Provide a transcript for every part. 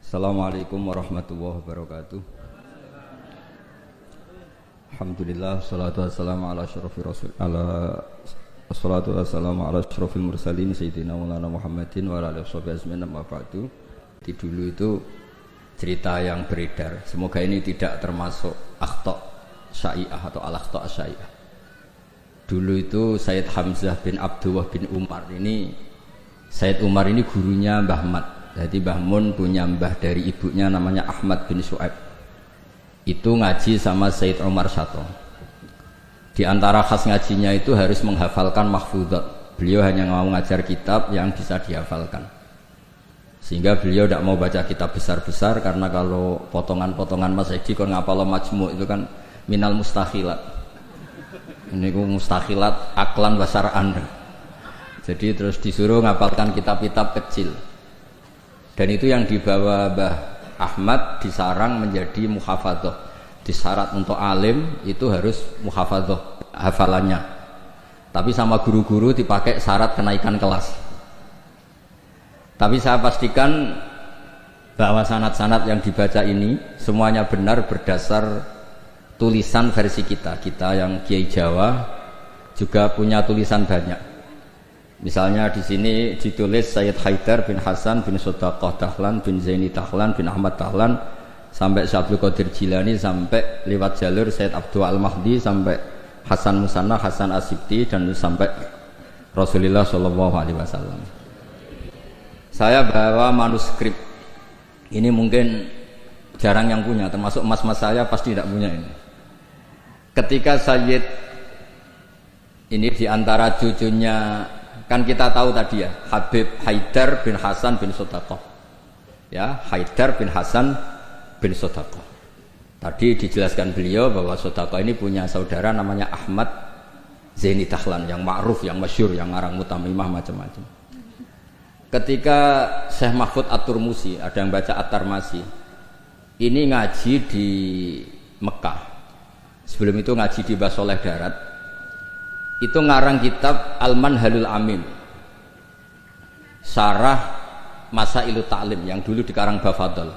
Assalamualaikum warahmatullahi wabarakatuh. Alhamdulillah, salatu wassalamu ala asyrafir rasul wassalatu wassalamu ala asyrafil mursalin sayyidina Maulana Muhammadin wa ala alihi washabihi amma ba'du. Dulu itu cerita yang beredar. Semoga ini tidak termasuk akhta' syai'ah atau al-akhta' syai'ah. Dulu itu Sayyid Hamzah bin Abdullah bin Umar ini, Sayyid Umar ini gurunya Mbah Mat. Jadi Mbah Mun punya mbah dari ibunya namanya Ahmad bin Su'aib. Itu ngaji sama Sayyid Umar Sato. Di antara khas ngajinya itu harus menghafalkan mahfudhat. Beliau hanya mau ngajar kitab yang bisa dihafalkan. Sehingga beliau tidak mau baca kitab besar-besar karena kalau potongan-potongan Mas Edi kon ngapal majmu' itu kan minal mustakhilat. Ini ku mustakhilat aklan basaraan. Jadi terus disuruh ngapalkan kitab-kitab kecil. Dan itu yang dibawa Mbah Ahmad disarang menjadi muhafadzah. Disyarat untuk alim itu harus muhafadzah hafalannya. Tapi sama guru-guru dipakai syarat kenaikan kelas. Tapi saya pastikan bahwa sanad-sanad yang dibaca ini semuanya benar berdasar tulisan versi kita. Kita yang Kiai Jawa juga punya tulisan banyak. Misalnya di sini ditulis Sayyid Haidar bin Hasan bin Sodaqah Dahlan bin Zaini Dahlan bin Ahmad Dahlan sampai Syabdul Qadir Jilani sampai lewat jalur Sayyid Abdul Al-Mahdi sampai Hasan Musanna, Hasan Asyibti dan sampai Rasulullah Shallallahu Alaihi Wasallam. Saya bawa manuskrip ini, mungkin jarang yang punya, termasuk mas-mas saya pasti tidak punya ini. Ketika Sayyid ini diantara cucunya, kan kita tahu tadi ya, Habib Haidar bin Hasan bin Sodaqah. Ya, Haidar bin Hasan bin Sodaqah. Tadi dijelaskan beliau bahwa Sodaqah ini punya saudara namanya Ahmad Zaini Dahlan yang ma'ruf, yang masyhur, yang ngarang mutamimah macam-macam. Ketika Syekh Mahfud At-Turmusi, ada yang baca At-Tarmasi, ini ngaji di Mekah. Sebelum itu ngaji di Basoleh Darat. Itu ngarang kitab Al-Manhalul Amin, Syarah Masailut Ta'lim yang dulu dikarang Bafadol.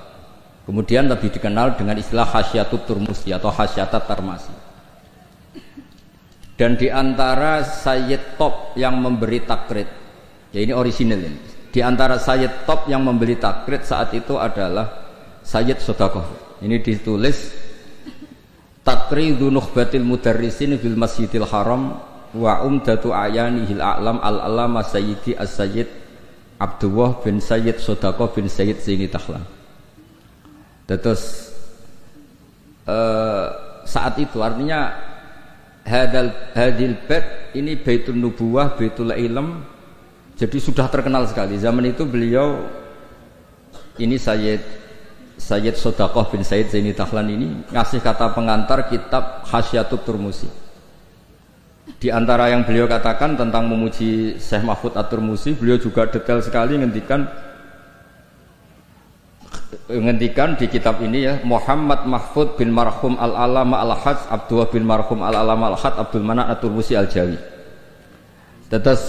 Kemudian lebih dikenal dengan istilah Hasyatut Turmusi atau Hasyatat Tarmasi. Dan diantara Sayyid Top yang memberi takrid, ya ini orisinal ini. Di antara Sayyid Top yang memberi takrid saat itu adalah Sayyid Sodaqah. Ini ditulis Takridu Nukhbatil Mudarrisin fil Masjidil Haram wa umdatu ayanihil a'lam al-alama Sayyidi as-Sayyid Abdullah bin Sayyid Sodaqah bin Sayyid Zaini Dahlan. Terus saat itu artinya hadil bait ini Baitul Nubuwah, Baitul Ilm, jadi sudah terkenal sekali. Zaman itu beliau ini Sayyid Sodaqah bin Sayyid Zaini Dahlan ini ngasih kata pengantar kitab Hasyatut Turmusi. Di antara yang beliau katakan tentang memuji Syekh Mahfud At-Turmusi, beliau juga detail sekali ngendikan di kitab ini ya, Muhammad Mahfud bin Marhum Al-Alama Al-Hajj Abdullah bin Marhum Al-Alama Al-Hajj Abdul Manan At-Turmusi Al-Jawi. Terus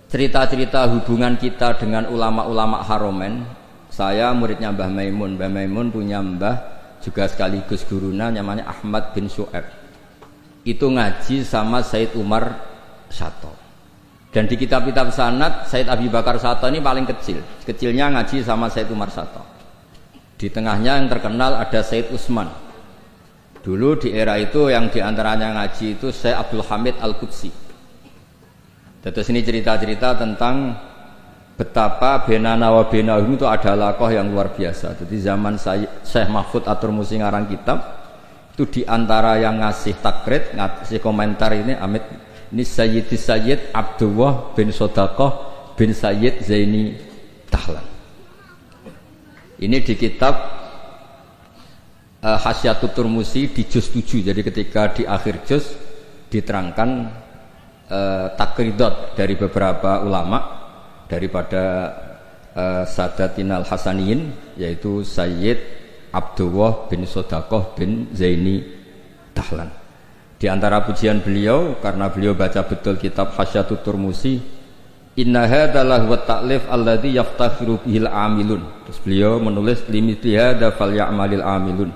cerita-cerita hubungan kita dengan ulama-ulama Haromen. Saya muridnya Mbah Maimun. Mbah Maimun punya mbah juga sekaligus guruna namanya Ahmad bin Su'aib. Itu ngaji sama Sayyid Umar Sato. Dan di kitab-kitab sanad Sayyid Abi Bakar Sato ini paling kecil. Kecilnya ngaji sama Sayyid Umar Sato. Di tengahnya yang terkenal ada Sayyid Utsman. Dulu di era itu yang diantaranya ngaji itu Sayyid Abdul Hamid Al-Qudsi. Terus ini cerita-cerita tentang betapa benana wa benahum itu ada lakoh yang luar biasa. Jadi zaman Syekh Mahfud At-Turmusi ngarang kitab itu diantara yang ngasih takrid, ngasih komentar ini Amit, ini Sayyid Abdullah bin Sodaqah bin Sayyid Zaini Dahlan. Ini di kitab Hasyatut Turmusi di juz 7. Jadi ketika di akhir juz diterangkan takridat dari beberapa ulama daripada Sadatinal Hasaniyin, yaitu Sayyid Abdullah bin Sodaqah bin Zaini Dahlan. Di antara pujian beliau, karena beliau baca betul kitab Hasyatut Turmusi, Inna hadza lahu at-ta'lif alladzi yaftakhiru bihil amilun. Terus beliau menulis limithli hadza falyamalil amilun.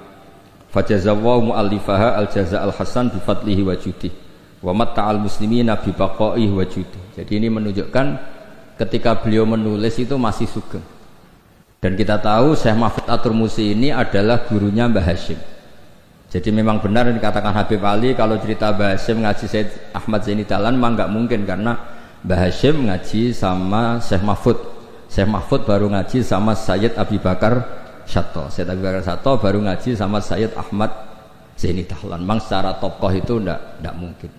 Fajazallahu mu'allifaha al-jaza' al-hasan bi fadlihi wa judih. Wa matta'al muslimina bi baqaihi wa judih. Jadi ini menunjukkan ketika beliau menulis itu masih sugeng. Dan kita tahu Syekh Mahfud At-Turmusi ini adalah gurunya Mbah Hasyim. Jadi memang benar dikatakan Habib Ali kalau cerita Mbah Hasyim ngaji Sayyid Ahmad Zaini Dahlan memang enggak mungkin karena Mbah Hasyim ngaji sama Syekh Mahfud. Syekh Mahfud baru ngaji sama Sayyid Abi Bakar Syato. Sayyid Abi Bakar Syato baru ngaji sama Sayyid Ahmad Zaini Dahlan. Memang secara tokoh itu enggak mungkin.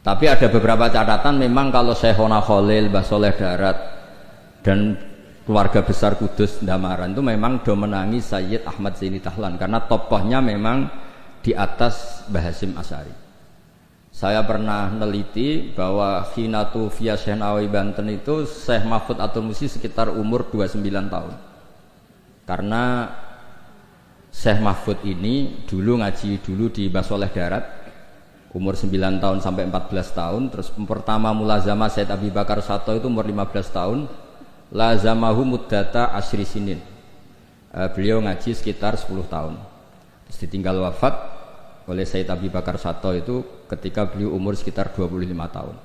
Tapi ada beberapa catatan memang kalau Syekhona Khalil, Mbah Soleh Darat dan keluarga besar Kudus Ndamaran itu memang do menangi Sayyid Ahmad Zaini Dahlan karena tokohnya memang di atas Mbah Hasyim Asy'ari. Saya pernah neliti bahwa Khinatu via Syekh Nawawi Banten itu Syekh Mahfud At-Turmusi sekitar umur 29 tahun. Karena Syekh Mahfud ini dulu ngaji di Mbah Soleh Darat umur 9 tahun sampai 14 tahun. Terus pertama mulazamah Sayyid Abi Bakar Syato itu umur 15 tahun. Lazamahu muddata asyri sinin. Beliau ngaji sekitar 10 tahun. Terus ditinggal wafat oleh Sayyid Abi Bakar Syato itu ketika beliau umur sekitar 25 tahun.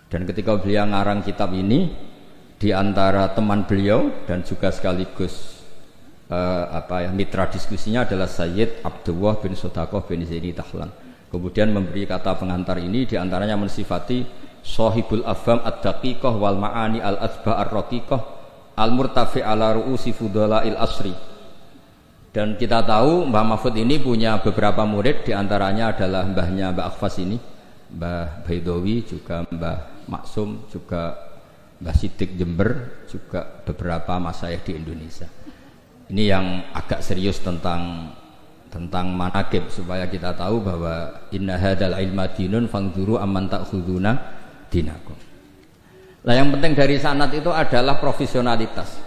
Dan ketika beliau ngarang kitab ini, di antara teman beliau dan juga sekaligus mitra diskusinya adalah Sayyid Abdullah bin Sodaqoh bin Zaini Dahlan. Kemudian memberi kata pengantar ini di antaranya mensifati Sohibul Afham ad-daqiqah wal ma'ani al-athba ar-raqiqah al-murtafi ala ru'usi fudala'il asri. Dan kita tahu Mbah Mahfud ini punya beberapa murid, diantaranya adalah mbahnya Mbah Akhfas ini, Mbah Baidowi, juga Mbah Maksum, juga Mbah Sidik Jember, juga beberapa masyayikh di Indonesia. Ini yang agak serius tentang manaqib supaya kita tahu bahwa inna hadzal ilma dinun fangzuru amman ta'khuduna dinakum. Nah, yang penting dari sanad itu adalah profesionalitas.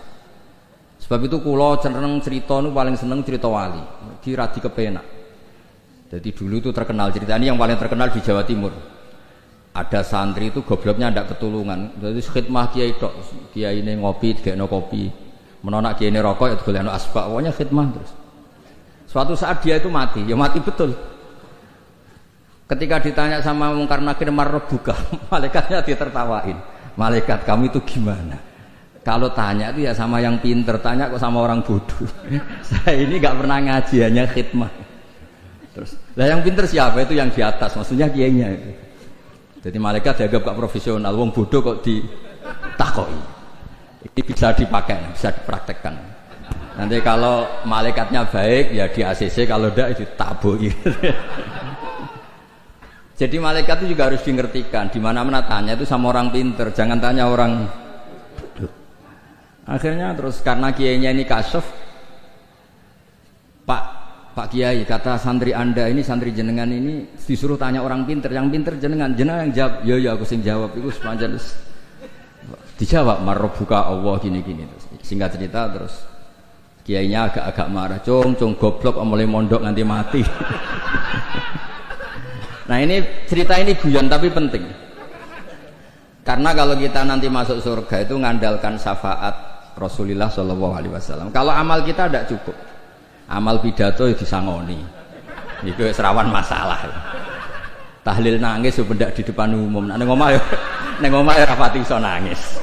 Sebab itu kula cenderung cerita nu paling seneng cerita wali. Kira di kepenak. Jadi dulu itu terkenal cerita ini yang paling terkenal di Jawa Timur. Ada santri itu gobloknya ndak ketulungan. Jadi khidmah kiai tok. Kiai ini ngopi, digekno kopi. Menonak kiai ini rokok ya digolekno asbak. Pokoknya khidmah terus. Suatu saat dia itu mati, ya mati betul. Ketika ditanya sama Mungkar Nakir marbuka, malaikatnya ditertawain. Malaikat kamu itu gimana? Kalau tanya itu ya sama yang pinter, tanya kok sama orang bodoh. Saya ini gak pernah ngaji, hanya khidmah. Terus, lah yang pinter siapa? Itu yang di atas, maksudnya kiainya. Jadi malaikat dianggap gak profesional, wong bodoh kok ditakoi. Ini bisa dipakai, bisa dipraktekkan. Nanti kalau malaikatnya baik ya di ACC, kalau tidak itu taboi. Jadi malaikat itu juga harus dingertikan. Di mana-mana tanya itu sama orang pinter, jangan tanya orang bodoh. Akhirnya terus karena kiainya ini kasyaf, Pak Kiai, kata santri Anda ini, santri jenengan ini disuruh tanya orang pinter, yang pinter jenengan yang jawab. Ya aku sing jawab itu sepanjang dijawab marbuka Allah gini-gini. Singkat cerita terus kiainya agak-agak marah, cung goblok mulai mondok nganti mati. Nah ini cerita ini guyon tapi penting. Karena kalau kita nanti masuk surga itu ngandalkan syafaat Rasulullah Shallallahu Alaihi Wasallam. Kalau amal kita tidak cukup, amal pidato itu disangoni, itu serawan masalah. Tahlil nangis sebenarnya di depan umum. Neng omah ya rapati iso nangis.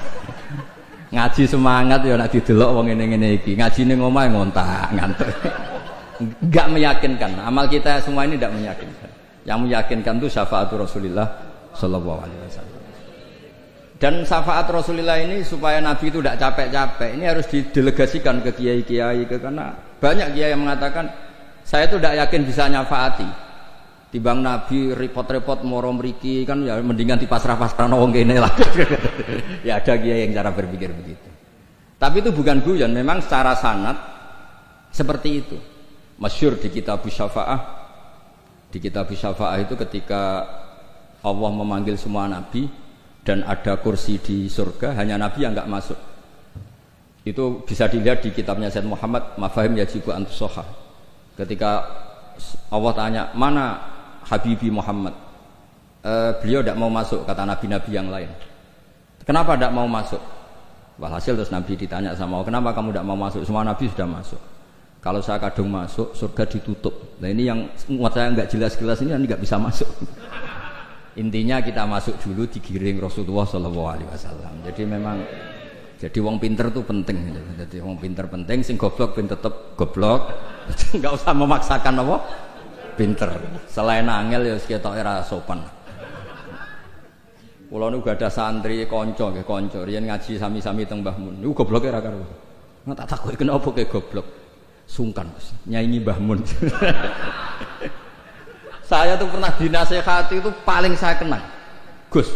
Ngaji semangat ya nak didelok wong ngene-ngene iki. Ngaji ning omah ngontak ngantuk. Enggak meyakinkan. Amal kita semua ini tidak meyakinkan. Yang meyakinkan itu syafaat Rasulullah Shallallahu Alaihi Wasallam. Dan syafaat Rasulullah ini supaya Nabi itu tidak capek-capek, ini harus didelegasikan ke kiai-kiai, karena banyak kiai yang mengatakan saya itu tidak yakin bisa nyafaati. Timbang Nabi repot-repot moro mriki kan ya mendingan dipasrah-pasrah wong kene lah. Ya ada kiai yang cara berpikir begitu. Tapi itu bukan guyon, memang secara sanad seperti itu. Masyhur di kitab Syafa'ah. Di kitab Syafa'ah itu ketika Allah memanggil semua nabi dan ada kursi di surga, hanya Nabi yang enggak masuk. Itu bisa dilihat di kitabnya Sayyid Muhammad Mafahim Yajibu Antusoha. Ketika Allah tanya, mana Habibi Muhammad? Beliau tidak mau masuk, kata nabi-nabi yang lain. Kenapa tidak mau masuk? Walhasil terus Nabi ditanya sama Allah, kenapa kamu tidak mau masuk? Semua Nabi sudah masuk. Kalau saya kadung masuk, surga ditutup. Nah ini yang muat saya nggak jelas-jelas ini nggak bisa masuk. Intinya kita masuk dulu digiring Rasulullah SAW. Jadi memang, jadi wong pinter tuh penting. Jadi wong pinter penting, sing goblok pin tetep goblok. Nggak usah memaksakan apa? Pinter. Selain angel ya ketok era sopan. Kulo niku gak ada santri kanca nggih kanca riyen ngaji sami-sami teng Mbah Mun. Niku gobloke ra karo. Nggak tak takoki kenapa ke goblok. Sungkan Gus, nyanyi Mbah Mun. Saya tuh pernah dinasehati itu paling saya kenang. Gus,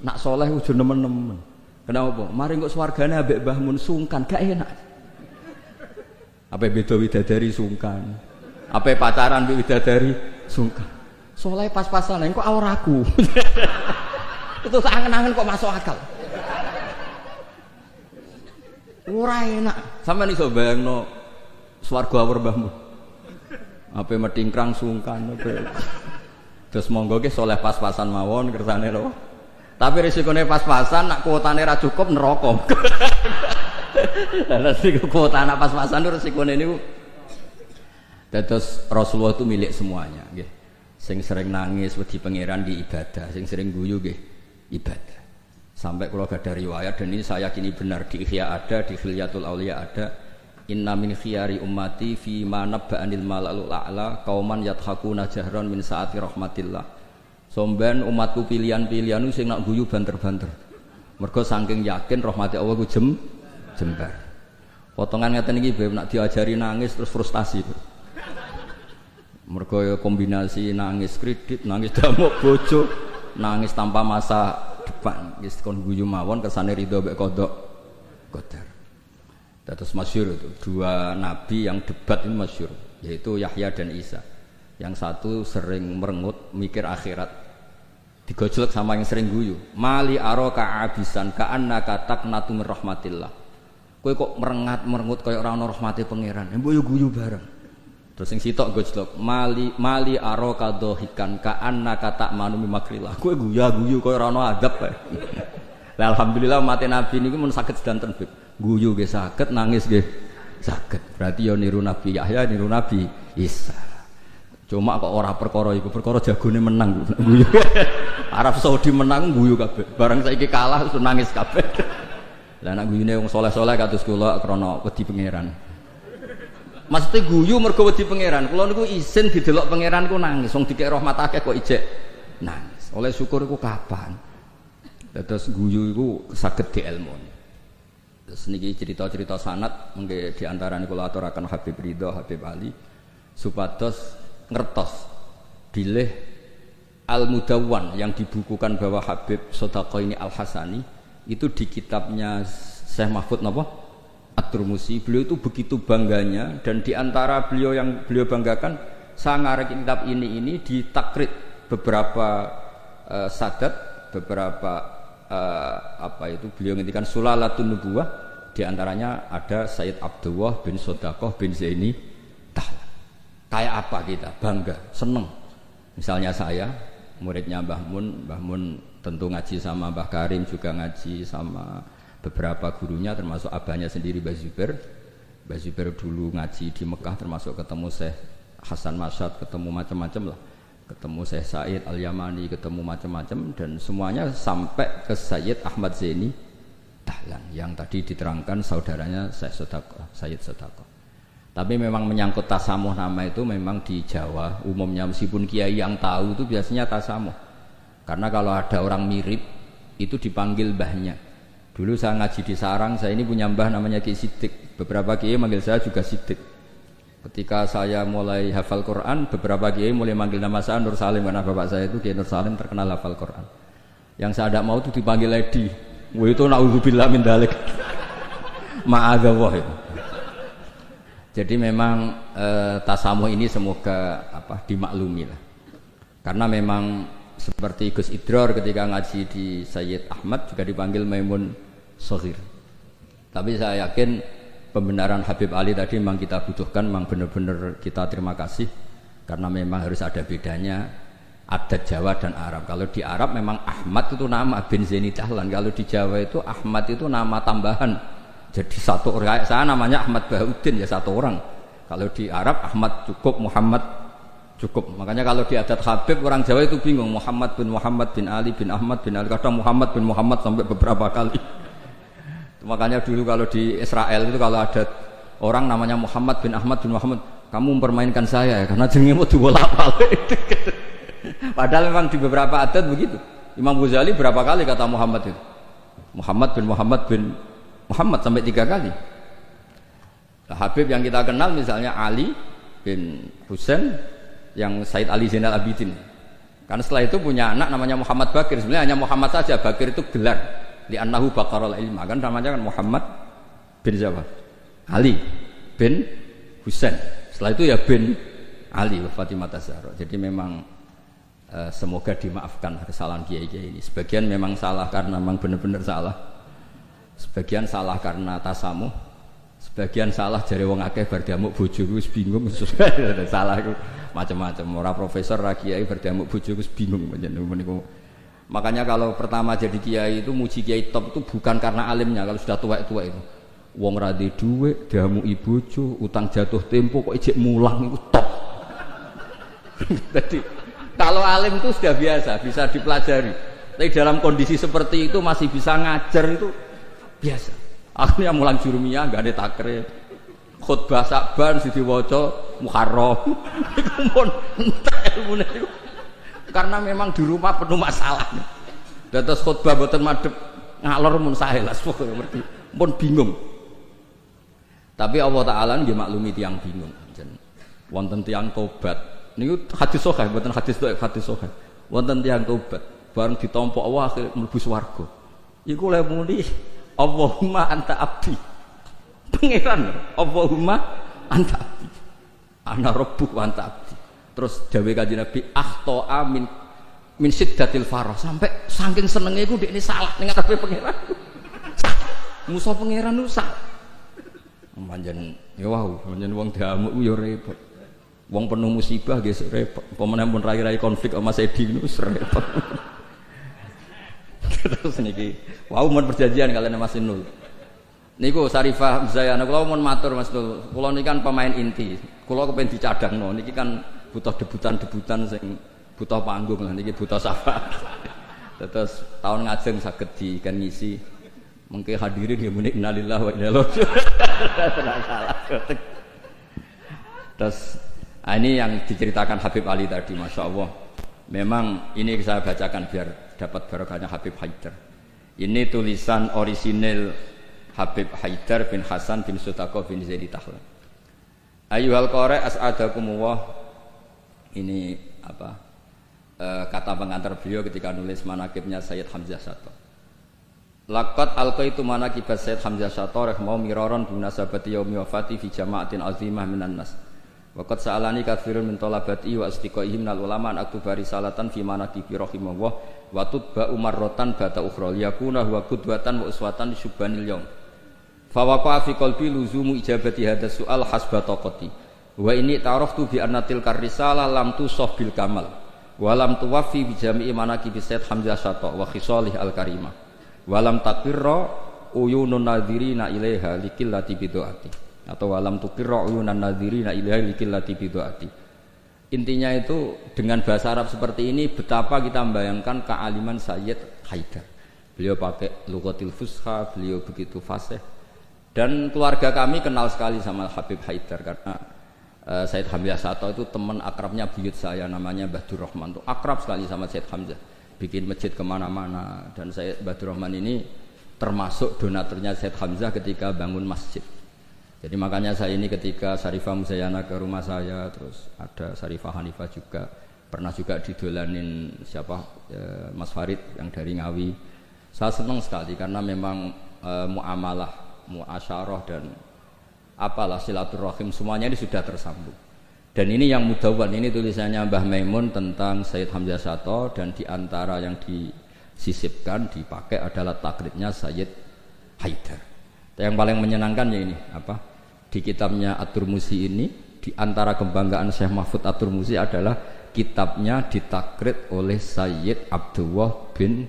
nak soleh udah nemen-nemen. Kenapa? Mari kok swargane ambek Mbah Mun sungkan, gak enak. Apa beda widadari sungkan? Apa pacaran mbek widadari sungkan? Soleh pas-pasan kok auraku. Itu angen-angen kok masuk akal. Ora enak. Sampeyan iso bayangno swarga awur Mbah Mun. Ape metingkrang sungkan ape. Terus monggo ke soleh pas-pasan mawon kersane lho. Tapi risikone pas-pasan nak kuotane ra cukup neraka. Lah nek kuota anak pas-pasan risikone niku. Dados Rasulullah itu milik semuanya nggih. Sing sering nangis wedi pangeran di ibadah, sing sering guyu nggih ibadah. Sampai kalau gak ada riwayat dan ini saya yakini benar di Ihya ada, di Khilyatul Auliya ada. Inna min khiyari ummati fi ma nabba'anil malalul a'la qauman yathakuna jahran min saati rahmatillah. Somben umatku pilihan-pilihan sing nak guyu banter-banter. Mergo saking yakin rahmati Allah ku jembar. Potongan ngeten iki Beb nak diajari nangis terus frustasi. Mergo kombinasi nangis kredit, nangis damuk bojo, nangis tanpa masa depan. Wis kon guyu mawon kersane ridho mek kodok qadar. Terus masyhur itu dua nabi yang debat ini masyhur, yaitu Yahya dan Isa. Yang satu sering merengut mikir akhirat, digojlok sama yang sering guyu. Mali aroka abisan ka annaka taqnatu min rahmatillah. Kowe kok merengut kaya ora ana rahmate pangeran. Mbok yo guyu bareng. Terus sing sitok gojlok mali aroka dohikan ka annaka ta'manu min makrillah. Kowe guyu kaya ora ana adab kae. Lah alhamdulillah mate nabi niku mun saged sedanten Bib. Guyu nggih saged, nangis nggih saged. Berarti yo niru Nabi Yahya, niru Nabi Isa. Cuma kok ora perkara iku, perkara jagone menang guyu. Arab Saudi menang guyu kabeh. Bareng saiki kalah terus nangis kabeh. Lah nek guyune wong saleh-saleh kados kula krana wedi pangeran. Maksudnya guyu mergo wedi pangeran. Kula niku isin didelok pangeran ku nangis. Wong dikek rahmat akeh kok ijek nangis. Oleh syukur iku kapan? Terus guyu iku saged dielmoni. Terus niki cerita-cerita sanad mengke di antara niku kula aturaken Habib Ridho, Habib Ali supados ngertos bilih Al-Mudawwan yang dibukukan bahwa Habib Sodaqah ini Al-Hasani itu di kitabnya Syekh Mahfud napa? At-Turmusi. Beliau itu begitu bangganya dan di antara beliau yang beliau banggakan saya ngarek kitab ini ditakrid beberapa sadat, beberapa apa itu beliau ngendikan Sulalatun Nubuwah, di antaranya ada Sayyid Abdullah bin Sodaqah bin Zaini Tahlan. Kayak apa kita bangga, seneng. Misalnya saya muridnya Mbah Mun tentu ngaji sama Mbah Karim, juga ngaji sama beberapa gurunya termasuk abahnya sendiri Mbah Zubair dulu ngaji di Mekah, termasuk ketemu Syekh Hasan Masyad, ketemu macam-macam lah, ketemu Syekh Said Al-Yamani, ketemu macam-macam, dan semuanya sampai ke Sayyid Ahmad Zaini Tahlan yang tadi diterangkan saudaranya Sayyid Sodaqah. Tapi memang menyangkut tasamuh nama itu memang di Jawa umumnya meskipun kiai yang tahu itu biasanya tasamuh. Karena kalau ada orang mirip itu dipanggil mbahnya. Dulu saya ngaji di Sarang, saya ini punya mbah namanya Ki Siddiq. Beberapa kiai manggil saya juga Siddiq. Ketika saya mulai hafal Quran, beberapa kiai mulai manggil nama saya Nur Salim, karena bapak saya itu Kiai Nur Salim terkenal hafal Quran. Yang saya tidak mau itu dipanggil Edi. Wah itu naudzubillah min dzalik. Ma'adzallah itu. Jadi memang tasamuh ini semoga dimaklumi lah. Karena memang seperti Gus Idror ketika ngaji di Sayyid Ahmad juga dipanggil Maimun Shaghir. Tapi saya yakin pembenaran Habib Ali tadi memang kita butuhkan, memang benar-benar kita terima kasih karena memang harus ada bedanya adat Jawa dan Arab. Kalau di Arab memang Ahmad itu nama bin Zaini Dahlan. Kalau di Jawa itu Ahmad itu nama tambahan. Jadi satu orang, saya namanya Ahmad Bahuddin ya satu orang. Kalau di Arab Ahmad cukup, Muhammad cukup. Makanya kalau di adat Habib orang Jawa itu bingung, Muhammad bin Ali bin Ahmad bin Ali, kadang Muhammad bin Muhammad sampai beberapa kali. Makanya dulu kalau di Israel itu kalau ada orang namanya Muhammad bin Ahmad bin Muhammad, kamu mempermainkan saya ya, karena jenenge mau dibolak-balik. Padahal memang di beberapa adat begitu. Imam Ghazali berapa kali kata Muhammad itu? Muhammad bin Muhammad sampai 3 kali. Nah, Habib yang kita kenal misalnya Ali bin Husain yang Said Ali Zainal Abidin. Karena setelah itu punya anak namanya Muhammad Bakir. Sebenarnya hanya Muhammad saja, Bakir itu gelar. Li'annahu baqarul ilma, kan namanya kan Muhammad bin siapa? Ali bin Husain. Setelah itu ya bin Ali wa Fatimah Zahra. Jadi memang semoga dimaafkan kesalahan kiai-kiai ini. Sebagian memang salah karena memang benar-benar salah. Sebagian salah karena tasamuh. Sebagian salah jare wong akeh bar diamuk bojoku wis bingung. Salah itu macam-macam. Ora profesor ra kiai bar diamuk bojoku wis bingung panjenengan niku. Makanya kalau pertama jadi kiai itu muji kiai top itu bukan karena alimnya. Kalau sudah tua-tua itu wong ra duwe dhuwit, diamuki bojo, utang jatuh tempo kok ijek mulang itu top. Jadi kalau alim itu sudah biasa, bisa dipelajari. Tapi dalam kondisi seperti itu masih bisa ngajar itu biasa. Akhirnya mulang jurumiyah enggak ada takrib. Khutbah Sa'ban sing diwaca Muharram. Iku pun entek ilmune iku. Karena memang di rumah penuh masalah. Dados khutbah boten madhep ngalor mun saelas ngerti. Pun bingung. Tapi Allah Taala nggih maklumi tiyang bingung. Wonten tiyang tobat. Niku hadis sahih, boten hadis dhaif, hadis sahih. Wonten tiyang tobat, bareng ditampa Allah akhire mlebu swarga. Iku le muni Allahumma anta abdi. Pangeran, Allahumma anta abdi. Ana rabbuka anta abdi. Terus dawuh Kanjeng Nabi akhta min siddatil farah, sampai saking senenge iku dekne salah ning ngarepe pangeran. Musa pangeran ku sak. Panjen ya wau, panjen wong damuk ku ya repot. Wong penuh musibah nggih repot. Pemene pun rai-rai konflik sama Sedi niku repot. Terus niki wau mun perjanjian kalian Mas Inul. Niku Sarifah Zayana kula mun matur Mas Inul. Kula niki kan pemain inti. Kula kepen dicadangno niki kan butuh debutan sing butuh panggung lah niki butuh sapa. Terus tahun ngajeng saged dikan ngisi. Mengke hadirin ya muni innalillahi wa inna ilaihi raji'un. Terus ini yang diceritakan Habib Ali tadi, Masya Allah. Memang ini saya bacakan biar dapat barokahnya Habib Haidar. Ini tulisan orisinil Habib Haidar bin Hasan bin Sutaqah bin Zaidi Tahlan. Ayyuhal qari' as'adakumullah. Ini apa? Kata pengantar beliau ketika nulis manaqibnya Sayyid Hamzah Shatoh. Laqad alqaitu manaqibas Sayyid Hamzah Shatoh rahimahullah miraran binasabati yaumi wafati fi jama'atin azimah minan nas. Waqad sa'alani katsirun min talabati wa asdiqaihim minal ulama an aktuba risalatan fi manaqibi rahimahullah wa tutba umarratan bata ukhra yakuna huwa qudwatan wa uswatan syubbanil yaum. Fa waqa'a fi qalbi luzumu ijabati hadzal su'al hasba taqati. Wa inni ta'araftu bi anna tilkar risalah lam tusaf bil kamal wa lam tuwaffi bi jami'i manaqibi Sayyid Hamzah Shatoh wa khisalih al-karimah. Walam takirra uyunun nadhirina ilaiha likillati bidu'ati atau walam tukirra uyunan nadhirina ilaiha likillati bidu'ati. Intinya itu dengan bahasa Arab seperti ini betapa kita membayangkan kealiman Sayyid Haidar. Beliau pakai lughatil fusha, beliau begitu fasih. Dan keluarga kami kenal sekali sama Habib Haidar karena Sayyid Hamzah Shatoh itu teman akrabnya buyut saya namanya Mbah Rahman. Itu akrab sekali sama Sayyid Hamzah. Bikin masjid kemana-mana dan saya Badur Rahman ini termasuk donaturnya Sayyid Hamzah ketika bangun masjid. Jadi makanya saya ini ketika Sarifah Muzayana ke rumah saya, terus ada Sarifah Hanifah juga pernah juga didolanin siapa Mas Farid yang dari Ngawi. Saya senang sekali karena memang muamalah, muasyarah dan apalah silaturahim semuanya ini sudah tersambung. Dan ini yang mudawwan, ini tulisannya Mbah Maimun tentang Sayyid Hamzah Shatoh dan diantara yang disisipkan, dipakai adalah takribnya Sayyid Haidar. Yang paling menyenangkan ya ini, apa? Di kitabnya At-Turmusi ini, diantara kebanggaan Syekh Mahfud At-Turmusi adalah kitabnya ditakrit oleh Sayyid Abdullah bin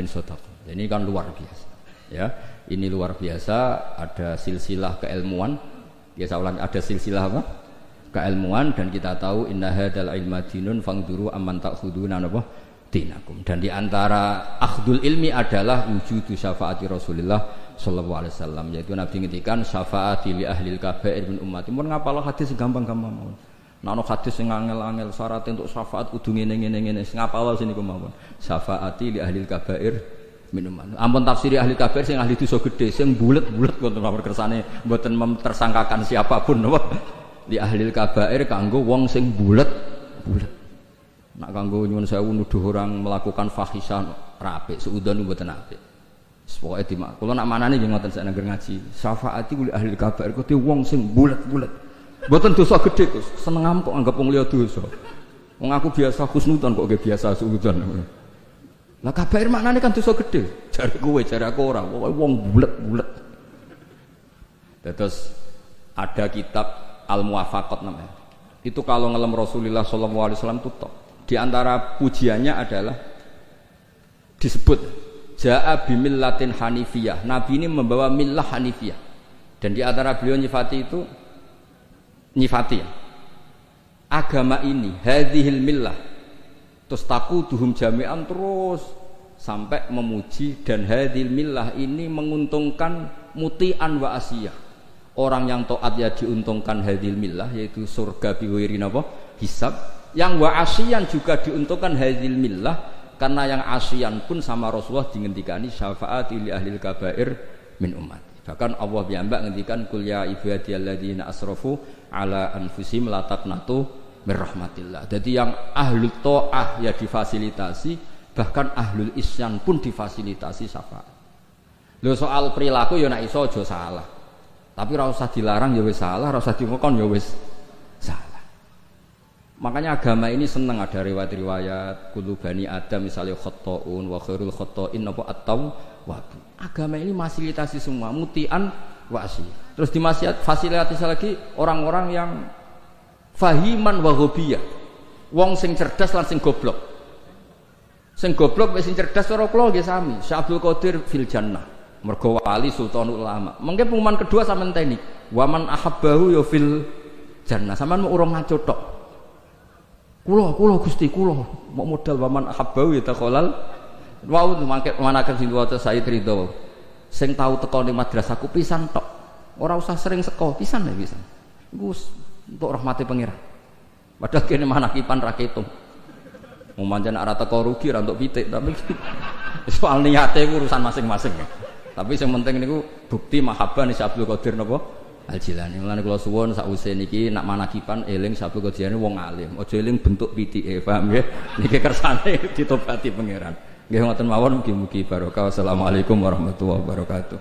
Sodaq. Ini kan luar biasa. Ya, ini luar biasa. Ada silsilah keilmuan. Ya, saya ulang, ada silsilah apa? Keilmuan, dan kita tahu inna hadzal ilma dinun fangduru amman ta'khuduna apa? Dinakum. Dan di antara akhdul ilmi adalah wujudu syafaati Rasulullah sallallahu alaihi wasallam, yaitu Nabi ngendikan syafaati li ahlil kabair min ummati. Mun ngapal hadis gampang-gampang mawon. Nek ana hadis sing angel-angel syarat untuk syafaat kudu ngene-ngene sing ngapal sini mawon. Syafaati li ahlil kabair min ummati. Ampun tafsiri ahli kabair sing ahli dosa gedhe sing bulet-bulet wonten nomor kersane mboten memtersangkakan siapapun napa. Li ahlil kabair kanggo wong sing bulet-bulet. Nak kanggo nyuwun sewu nuduh orang melakukan fahisah rapik seudon mboten apik. Pokoke dimak. Kula nak manane nggih ngoten sak nangger ngaji. Syafaati kuli ahli kabair kuwi wong sing bulet-bulet. Mboten dosa gedhe, Gus. Senengam kok anggap wong liya dosa. Wong aku biasa husnudzon kok nggih biasa suudzon. Lah kabair maknane kan dosa gedhe. Jare kowe, jare aku ora. Pokoke wong bulet-bulet. Terus ada kitab Al-Muwafaqat namanya. Itu kalau ngelem Rasulullah sallallahu alaihi wasallam tutup. Di antara pujiannya adalah disebut Ja'a bimillatin hanifiyah. Nabi ini membawa millah hanifiyah. Dan di antara beliau nyifati itu agama ini hadhil millah. Terus taquduhum jami'an terus sampai memuji, dan hadhil millah ini menguntungkan muti'an wa asiyah. Orang yang taat ya diuntungkan hadhil millah, yaitu surga biwiri napa hisab. Yang wa asyian juga diuntungkan hadhil millah, karena yang asyian pun sama Rasulullah dingendikani syafaati li ahlil kabair min ummati. Bahkan Allah piyambak ngendikan kul ya ibadiyalladzina asrafu ala anfusihim la taqnatu mir rahmatillah. Jadi yang ahlul taah ya difasilitasi, bahkan ahlul isyan pun difasilitasi syafaat. Lho soal perilaku ya nek iso aja salah. Tapi ora usah dilarang ya wis salah, ora usah dingokon ya wis salah. Makanya agama ini senang ada riwayat-riwayat kullu bani Adam misalnya khotta'un wa khairul khotta'in apa at-tawwab. Agama ini fasilitasi semua mutian wa asyi. Terus fasilitasi lagi orang-orang yang fahiman wa ghobiyah. Wong sing cerdas lan sing goblok. Sing goblok wis sing cerdas ora kula nggih sami. Syekh Abdul Qadir fil jannah. Mergo wali sultanul ulama. Mengke pengumuman kedua sampean teni. Wa man ahabbahu ya fil jannah. Sampean mau urung ngaco tok. Kulo Gusti kulo mau modal waman ahabbau ya taqolal wau manaken sing waca Sayyid Ridho sing tau teko ning madrasahku pisan tok ora usah sering seko pisan ya pisan iku untuk rahmati pangeran padahal kene manakipan ra ketung mau manjan ora teko rugi ra entuk pitik tapi soal niate iku urusan masing-masing tapi sing penting niku bukti mahabbah ni Abdul Qadir napa Al-Jilani. Mulane kula suwun sakwise niki nak manakipan eling Sabtu Qadiane wong alim. Aja eling bentuk pitike, paham nggih? Niki kersane ditobati pangeran. Nggih ngoten mawon mugi-mugi barokah. Wassalamualaikum warahmatullahi wabarakatuh.